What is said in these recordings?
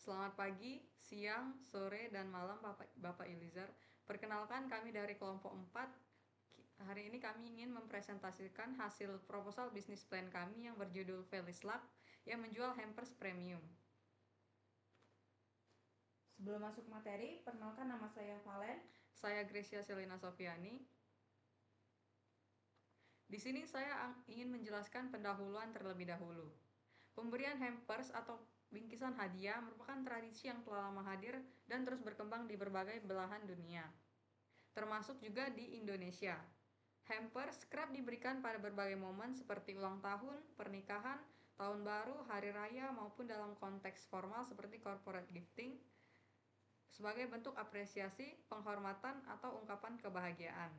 Selamat pagi, siang, sore, dan malam Bapak Elizar. Perkenalkan kami dari kelompok 4. Hari ini kami ingin mempresentasikan hasil proposal bisnis plan kami yang berjudul Velislak yang menjual hampers premium. Sebelum masuk materi, perkenalkan nama saya Valen. Saya Gracia Selina Sofiani. Di sini saya ingin menjelaskan pendahuluan terlebih dahulu. Pemberian hampers atau bingkisan hadiah merupakan tradisi yang telah lama hadir dan terus berkembang di berbagai belahan dunia, termasuk juga di Indonesia. Hampers kerap diberikan pada berbagai momen seperti ulang tahun, pernikahan, tahun baru, hari raya, maupun dalam konteks formal seperti corporate gifting sebagai bentuk apresiasi, penghormatan, atau ungkapan kebahagiaan.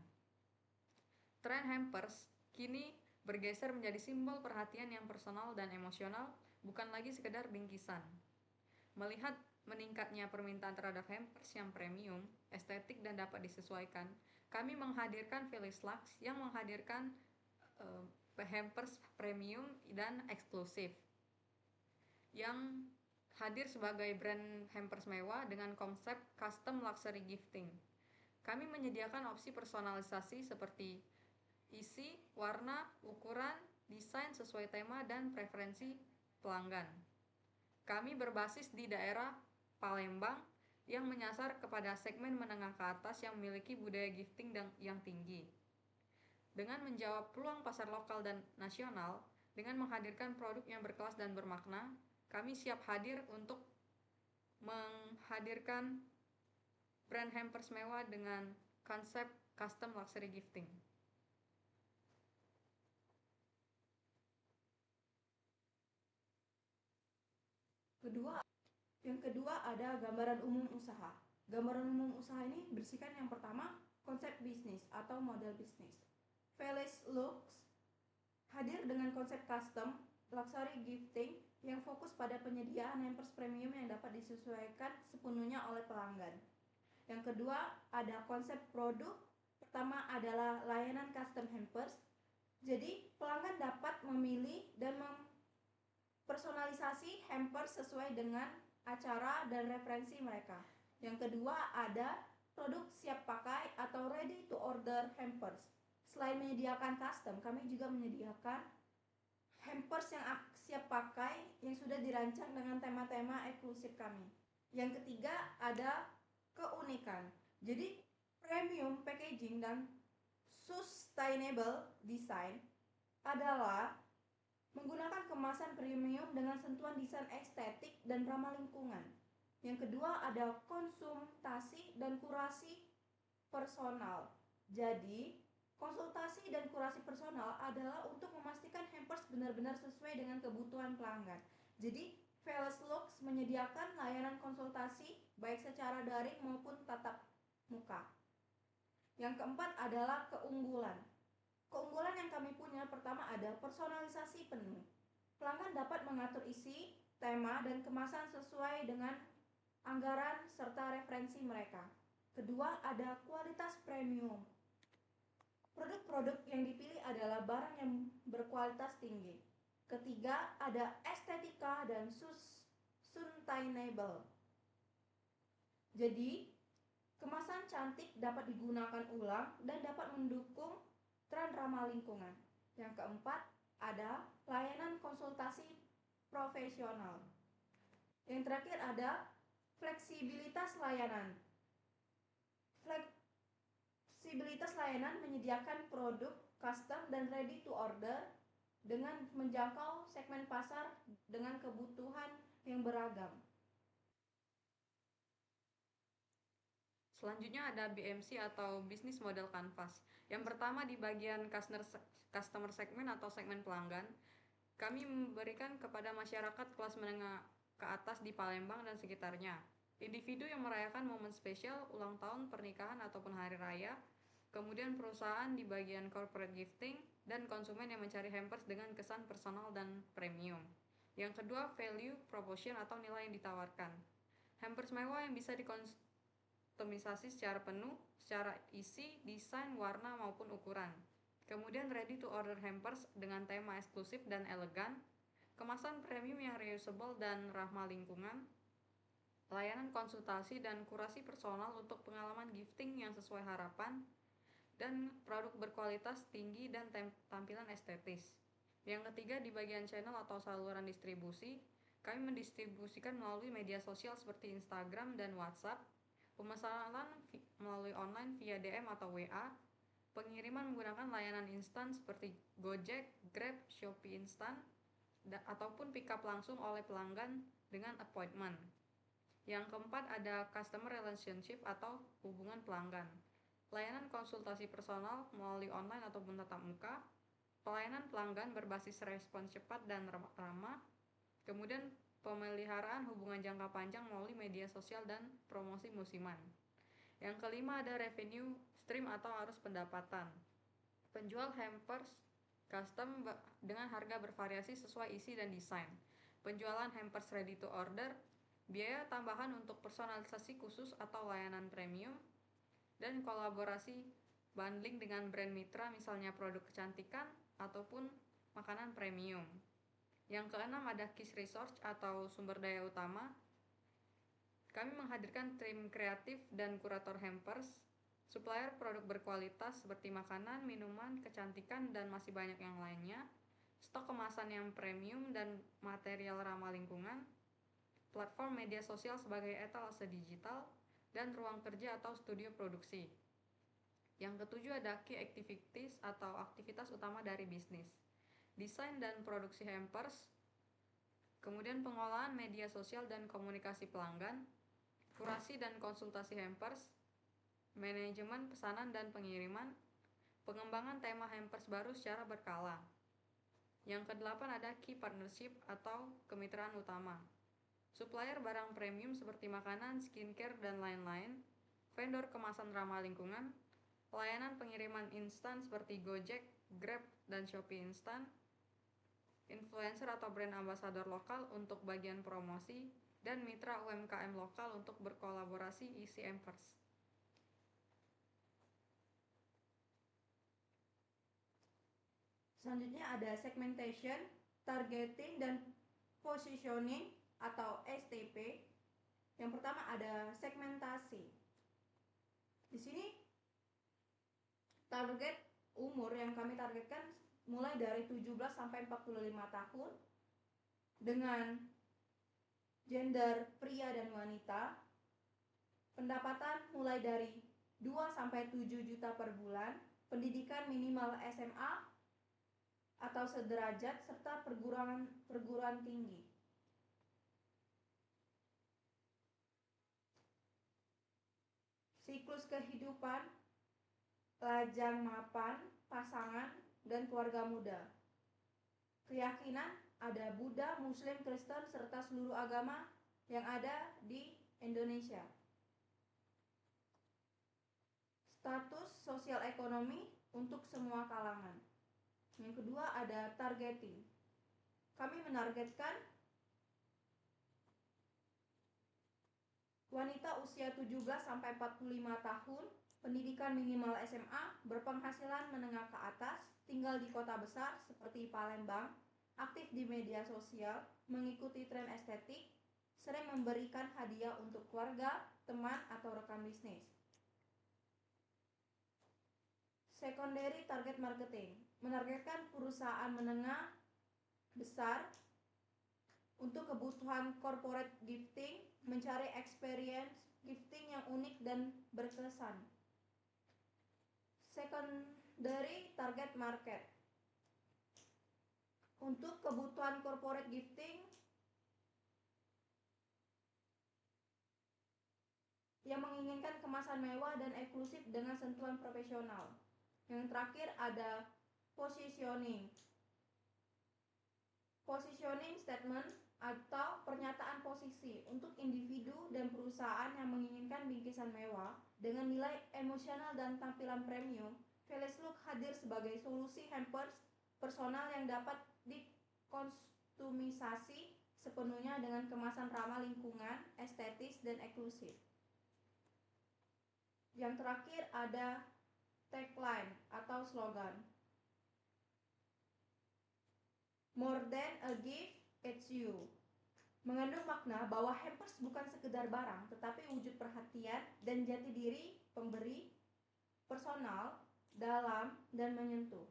Tren hampers kini bergeser menjadi simbol perhatian yang personal dan emosional, bukan lagi sekedar bingkisan. Melihat meningkatnya permintaan terhadap hampers yang premium, estetik, dan dapat disesuaikan, kami menghadirkan Velislak yang menghadirkan hampers premium dan eksklusif yang hadir sebagai brand hampers mewah dengan konsep custom luxury gifting. Kami menyediakan opsi personalisasi seperti isi, warna, ukuran, desain sesuai tema dan preferensi pelanggan. Kami berbasis di daerah Palembang yang menyasar kepada segmen menengah ke atas yang memiliki budaya gifting yang tinggi. Dengan menjawab peluang pasar lokal dan nasional, dengan menghadirkan produk yang berkelas dan bermakna, kami siap hadir untuk menghadirkan brand hampers mewah dengan konsep custom luxury gifting. Yang kedua ada gambaran umum usaha. Gambaran umum usaha ini bersihkan yang pertama konsep bisnis atau model bisnis. Velislak hadir dengan konsep custom luxury gifting yang fokus pada penyediaan hampers premium yang dapat disesuaikan sepenuhnya oleh pelanggan. Yang kedua ada konsep produk. Pertama adalah layanan custom hampers. Jadi pelanggan dapat memilih dan mempersonalisasi hampers sesuai dengan acara dan referensi mereka. Yang kedua ada produk siap pakai atau ready to order hampers. Selain menyediakan custom, kami juga menyediakan hampers yang siap pakai yang sudah dirancang dengan tema-tema eksklusif kami. Yang ketiga ada keunikan. Jadi premium packaging dan sustainable design adalah menggunakan kemasan premium dengan sentuhan desain estetik dan ramah lingkungan. Yang kedua ada konsultasi dan kurasi personal. Jadi konsultasi dan kurasi personal adalah untuk memastikan hampers benar-benar sesuai dengan kebutuhan pelanggan. Jadi Velislak menyediakan layanan konsultasi baik secara daring maupun tatap muka. Yang keempat adalah keunggulan. Keunggulan yang kami punya pertama ada personalisasi penuh. Pelanggan dapat mengatur isi, tema, dan kemasan sesuai dengan anggaran serta referensi mereka. Kedua ada kualitas premium. Produk-produk yang dipilih adalah barang yang berkualitas tinggi. Ketiga ada estetika dan sustainable. Jadi kemasan cantik dapat digunakan ulang dan dapat mendukung tren ramah lingkungan. Yang keempat ada layanan konsultasi profesional. Yang terakhir ada fleksibilitas layanan. Fleksibilitas layanan menyediakan produk custom dan ready to order dengan menjangkau segmen pasar dengan kebutuhan yang beragam. Selanjutnya ada BMC atau Business Model Canvas. Yang pertama di bagian customer segment atau segmen pelanggan, kami memberikan kepada masyarakat kelas menengah ke atas di Palembang dan sekitarnya. Individu yang merayakan momen spesial, ulang tahun, pernikahan, ataupun hari raya. Kemudian perusahaan di bagian corporate gifting dan konsumen yang mencari hampers dengan kesan personal dan premium. Yang kedua, value proposition atau nilai yang ditawarkan. Hampers mewah yang bisa kustomisasi secara penuh, secara isi, desain, warna, maupun ukuran. Kemudian ready to order hampers dengan tema eksklusif dan elegan, kemasan premium yang reusable dan ramah lingkungan, layanan konsultasi dan kurasi personal untuk pengalaman gifting yang sesuai harapan, dan produk berkualitas tinggi dan tampilan estetis. Yang ketiga, di bagian channel atau saluran distribusi, kami mendistribusikan melalui media sosial seperti Instagram dan WhatsApp, pemesanan melalui online via DM atau WA, pengiriman menggunakan layanan instan seperti Gojek, Grab, Shopee Instan, ataupun pick up langsung oleh pelanggan dengan appointment. Yang keempat, ada customer relationship atau hubungan pelanggan. Layanan konsultasi personal melalui online ataupun tatap muka, pelayanan pelanggan berbasis respons cepat dan ramah, kemudian pemeliharaan hubungan jangka panjang melalui media sosial dan promosi musiman. Yang kelima, ada revenue stream atau arus pendapatan. Penjual hampers custom dengan harga bervariasi sesuai isi dan desain. Penjualan hampers ready to order, biaya tambahan untuk personalisasi khusus atau layanan premium, dan kolaborasi bundling dengan brand mitra, misalnya produk kecantikan ataupun makanan premium. Yang keenam, ada Key Resource atau sumber daya utama. Kami menghadirkan tim kreatif dan kurator hampers, supplier produk berkualitas seperti makanan, minuman, kecantikan, dan masih banyak yang lainnya, stok kemasan yang premium dan material ramah lingkungan, platform media sosial sebagai etalase digital, dan ruang kerja atau studio produksi. Yang ketujuh, ada key activities atau aktivitas utama dari bisnis. Desain dan produksi hampers, kemudian pengolahan media sosial dan komunikasi pelanggan, kurasi dan konsultasi hampers, manajemen pesanan dan pengiriman, pengembangan tema hampers baru secara berkala. Yang kedelapan, ada key partnership atau kemitraan utama. Supplier barang premium seperti makanan, skincare, dan lain-lain, vendor kemasan ramah lingkungan, layanan pengiriman instan seperti Gojek, Grab, dan Shopee Instan, influencer atau brand ambassador lokal untuk bagian promosi, dan mitra UMKM lokal untuk berkolaborasi isi hampers. Selanjutnya ada segmentation, targeting, dan positioning atau STP. Yang pertama ada segmentasi. Di sini target umur yang kami targetkan mulai dari 17 sampai 45 tahun dengan gender pria dan wanita. Pendapatan mulai dari 2 sampai 7 juta per bulan, pendidikan minimal SMA atau sederajat, serta perguruan tinggi. Siklus kehidupan, lajang mapan, pasangan, dan keluarga muda. Keyakinan, ada Buddha, Muslim, Kristen, serta seluruh agama yang ada di Indonesia. Status sosial ekonomi untuk semua kalangan. Yang kedua ada targeting. Kami menargetkan wanita usia 17 sampai 45 tahun, pendidikan minimal SMA, berpenghasilan menengah ke atas, tinggal di kota besar seperti Palembang, aktif di media sosial, mengikuti tren estetik, sering memberikan hadiah untuk keluarga, teman, atau rekan bisnis. Secondary target marketing, menargetkan perusahaan menengah besar untuk kebutuhan corporate gifting, mencari experience gifting yang unik dan berkesan. Secondary target market, untuk kebutuhan corporate gifting yang menginginkan kemasan mewah dan eksklusif dengan sentuhan profesional. Yang terakhir ada positioning. Positioning statement atau pernyataan posisi untuk individu dan perusahaan yang menginginkan bingkisan mewah dengan nilai emosional dan tampilan premium. Felis Look hadir sebagai solusi hampers personal yang dapat dikostumisasi sepenuhnya dengan kemasan ramah lingkungan, estetis, dan eksklusif. Yang terakhir ada tagline atau slogan. More than a gift, it's you. mengandung makna bahwa hampers bukan sekedar barang, tetapi wujud perhatian dan jati diri pemberi, personal, dalam, dan menyentuh.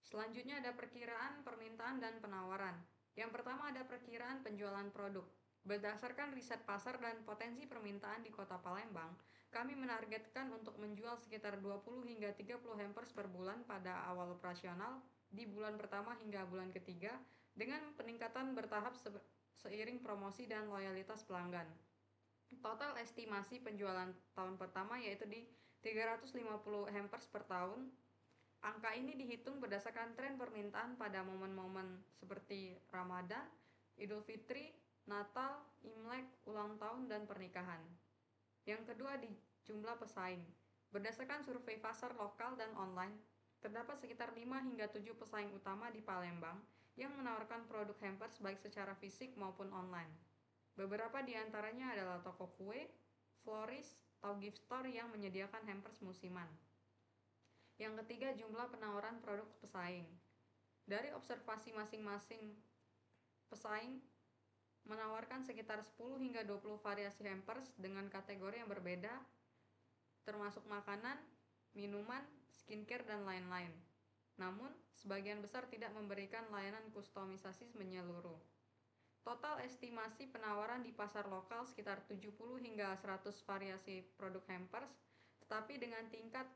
Selanjutnya ada perkiraan, permintaan, dan penawaran. Yang pertama ada perkiraan penjualan produk. Berdasarkan riset pasar dan potensi permintaan di Kota Palembang, kami menargetkan untuk menjual sekitar 20 hingga 30 hampers per bulan pada awal operasional di bulan pertama hingga bulan ketiga dengan peningkatan bertahap seiring promosi dan loyalitas pelanggan. Total estimasi penjualan tahun pertama yaitu di 350 hampers per tahun. Angka ini dihitung berdasarkan tren permintaan pada momen-momen seperti Ramadan, Idul Fitri, Natal, Imlek, ulang tahun, dan pernikahan. Yang kedua di jumlah pesaing. Berdasarkan survei pasar lokal dan online, terdapat sekitar 5 hingga 7 pesaing utama di Palembang yang menawarkan produk hampers baik secara fisik maupun online. Beberapa di antaranya adalah toko kue, florist, atau gift store yang menyediakan hampers musiman. Yang ketiga, jumlah penawaran produk pesaing. Dari observasi masing-masing pesaing menawarkan sekitar 10 hingga 20 variasi hampers dengan kategori yang berbeda, termasuk makanan, minuman, skincare, dan lain-lain. Namun, sebagian besar tidak memberikan layanan kustomisasi menyeluruh. Total estimasi penawaran di pasar lokal sekitar 70 hingga 100 variasi produk hampers, tetapi dengan tingkat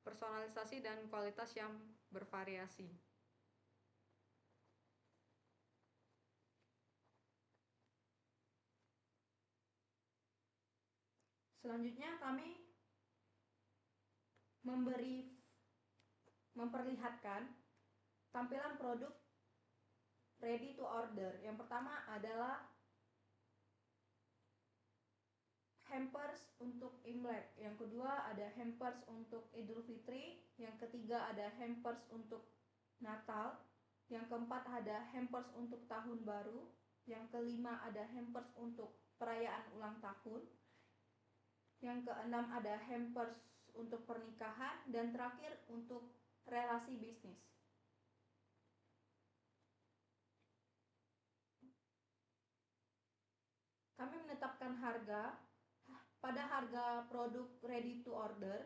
personalisasi dan kualitas yang bervariasi. Selanjutnya kami memperlihatkan tampilan produk ready to order. Yang pertama adalah hampers untuk Imlek. Yang kedua ada hampers untuk Idul Fitri. Yang ketiga ada hampers untuk Natal. Yang keempat ada hampers untuk Tahun Baru. Yang kelima ada hampers untuk perayaan ulang tahun. Yang keenam ada hampers untuk pernikahan. Dan terakhir untuk relasi bisnis. Kami menetapkan harga. Pada harga produk ready to order,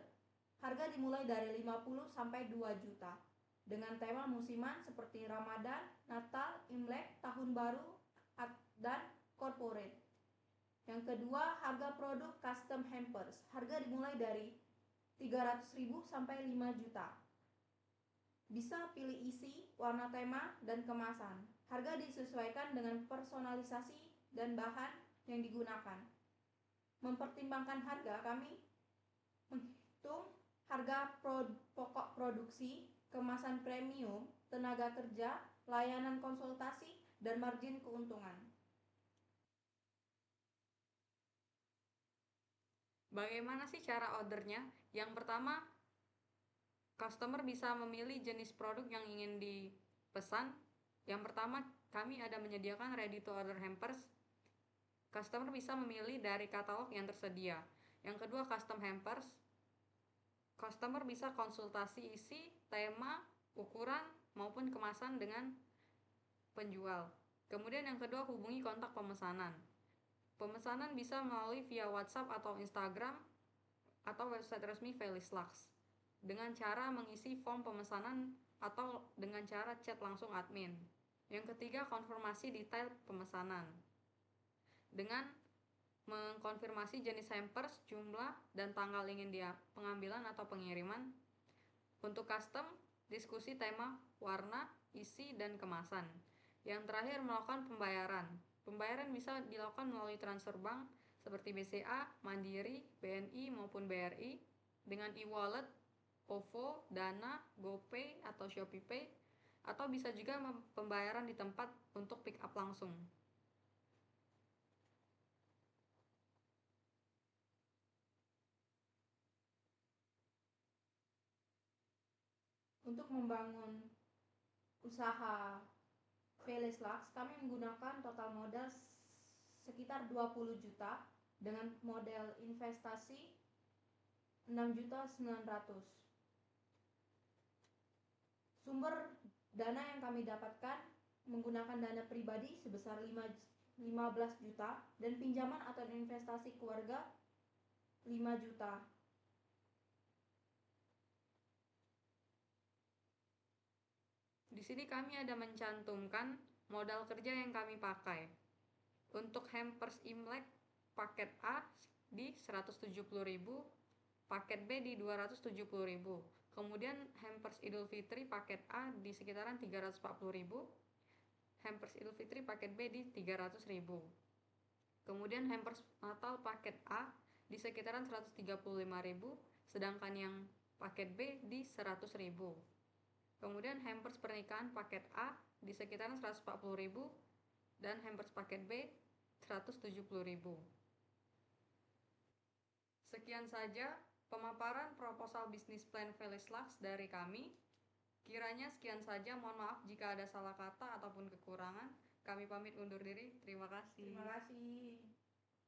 harga dimulai dari 50 sampai 2 juta dengan tema musiman seperti Ramadan, Natal, Imlek, Tahun Baru, dan corporate. Yang kedua, harga produk custom hampers. Harga dimulai dari 300.000 sampai 5 juta. Bisa pilih isi, warna tema, dan kemasan. Harga disesuaikan dengan personalisasi dan bahan yang digunakan. Mempertimbangkan harga, kami menghitung harga pokok produksi, kemasan premium, tenaga kerja, layanan konsultasi, dan margin keuntungan. Bagaimana sih cara ordernya? Yang pertama, customer bisa memilih jenis produk yang ingin dipesan. Yang pertama, kami ada menyediakan ready to order hampers. Customer bisa memilih dari katalog yang tersedia. Yang kedua, custom hampers. Customer bisa konsultasi isi, tema, ukuran, maupun kemasan dengan penjual. Kemudian yang kedua, hubungi kontak pemesanan. Pemesanan bisa melalui via WhatsApp atau Instagram atau website resmi Felixlux dengan cara mengisi form pemesanan atau dengan cara chat langsung admin. Yang ketiga, konfirmasi detail pemesanan dengan mengkonfirmasi jenis hampers, jumlah, dan tanggal ingin pengambilan atau pengiriman. Untuk custom, diskusi tema, warna, isi, dan kemasan. Yang terakhir, melakukan pembayaran. Pembayaran bisa dilakukan melalui transfer bank seperti BCA, Mandiri, BNI, maupun BRI dengan e-wallet, OVO, Dana, GoPay, atau ShopeePay, atau bisa juga pembayaran di tempat untuk pick up langsung. Untuk membangun usaha Felixlux, kami menggunakan total modal sekitar 20 juta dengan model investasi 6.900.000. Sumber dana yang kami dapatkan menggunakan dana pribadi sebesar 15 juta dan pinjaman atau investasi keluarga 5 juta. Di sini kami ada mencantumkan modal kerja yang kami pakai. Untuk hampers Imlek paket A di 170.000, paket B di 270.000. Kemudian hampers Idul Fitri paket A di sekitaran 340.000, hampers Idul Fitri paket B di 300.000. Kemudian hampers Natal paket A di sekitaran 135.000, sedangkan yang paket B di 100.000. Kemudian hampers pernikahan paket A di sekitaran 140.000 dan hampers paket B 170.000. Sekian saja pemaparan proposal bisnis plan Velislux dari kami. Kiranya sekian saja, mohon maaf jika ada salah kata ataupun kekurangan. Kami pamit undur diri. Terima kasih. Terima kasih.